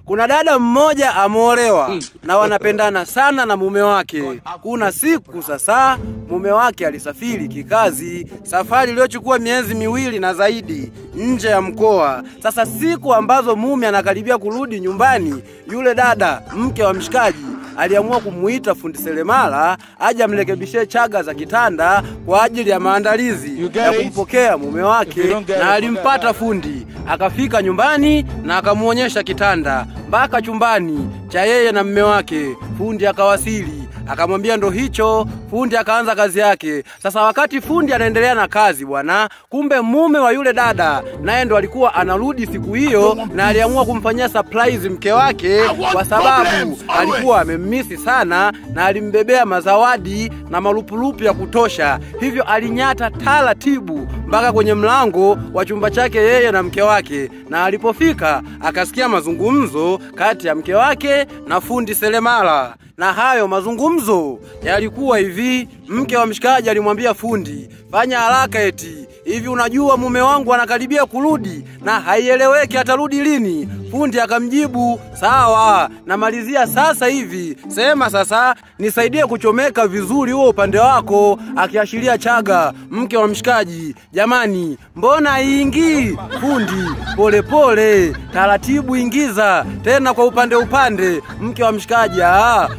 Kuna dada mmoja ameolewa na wanapendana sana na mume wake. Kuna siku sasa mume wake alisafiri kikazi, safari iliyochukua miezi 2 na zaidi nje ya mkoa. Sasa siku ambazo mume anakaribia kurudi nyumbani, yule dada mke wa mshikaji aliamua kumuita fundi seremala aje amrekebishie chaga za kitanda kwa ajili ya maandalizi ya kumpokea mume wake, na alimpata fundi. Akafika nyumbani na akamuonyesha kitanda mpaka chumbani cha yeye na mume wake. Fundi akawasili, akamwambia ndo hicho. Fundi akaanza kazi yake. Sasa wakati fundi anaendelea na kazi bwana, kumbe mume wa yule dada naye ndo alikuwa anarudi siku hiyo, na aliamua kumfanyia surprise mke wake kwa sababu alikuwa amemmisi sana, na alimbebea mazawadi na malupulupu ya kutosha. Hivyo alinyata taratibu mpaka kwenye mlango wa chumba chake yeye na mke wake, na alipofika akasikia mazungumzo kati ya mke wake na fundi seremala. Na hayo mazungumzo yalikuwa hivi: mke wa mshikaji alimwambia fundi, fanya haraka eti hivi unajua mume wangu anakaribia kurudi na haieleweki atarudi lini. Fundi akamjibu, sawa, namalizia sasa hivi, sema sasa nisaidie kuchomeka vizuri huo upande wako, akiashiria chaga. Mke wa mshikaji, jamani mbona haingii? Fundi, pole pole, taratibu ingiza tena kwa upande. Mke wa mshikaji,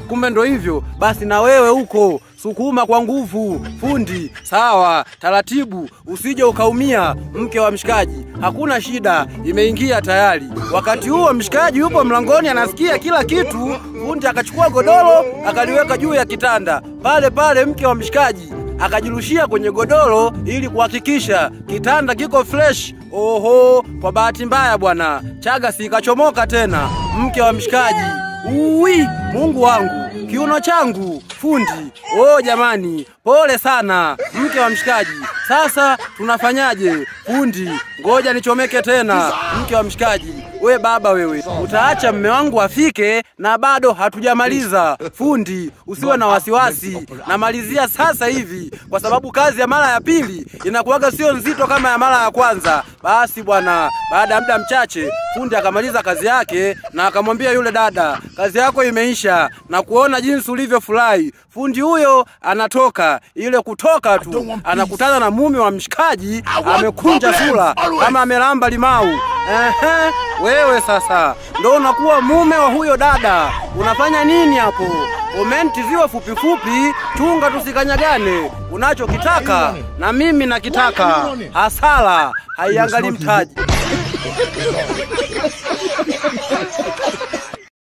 kumbe ndo hivyo, basi na wewe huko sukuma kwa nguvu. Fundi, sawa, taratibu usije ukaumia. Mke wa mshikaji, hakuna shida, imeingia tayari. Wakati huo mshikaji yupo mlangoni anasikia kila kitu. Fundi akachukua godoro akaliweka juu ya kitanda. Pale mke wa mshikaji akajirushia kwenye godoro ili kuhakikisha kitanda kiko fresh. Oho, kwa bahati mbaya bwana, chaga si ikachomoka tena. Mke wa mshikaji, uwi, Mungu wangu, kiuno changu. Fundi, jamani, pole sana. Mke wa mshikaji, sasa tunafanyaje? Fundi, ngoja nichomeke tena. Mke wa mshikaji, we baba wewe, utaacha mume wangu afike na bado hatujamaliza. Fundi, usiwe na wasiwasi, namalizia sasa hivi, kwa sababu kazi ya mara ya pili inakuwaga sio nzito kama ya mara ya kwanza. Basi bwana, baada ya muda mchache fundi akamaliza kazi yake na akamwambia yule dada, kazi yako imeisha na kuona jinsi ulivyofurahi. Fundi huyo anatoka, ile kutoka tu anakutana na mume wa mshikaji amekunja sura kama amelamba limau. Wewe sasa ndo unakuwa mume wa huyo dada. Unafanya nini hapo? Komenti ziwe fupi, chunga tusikanyagane. Unachokitaka na mimi nakitaka. Hasara haiangali mtaji.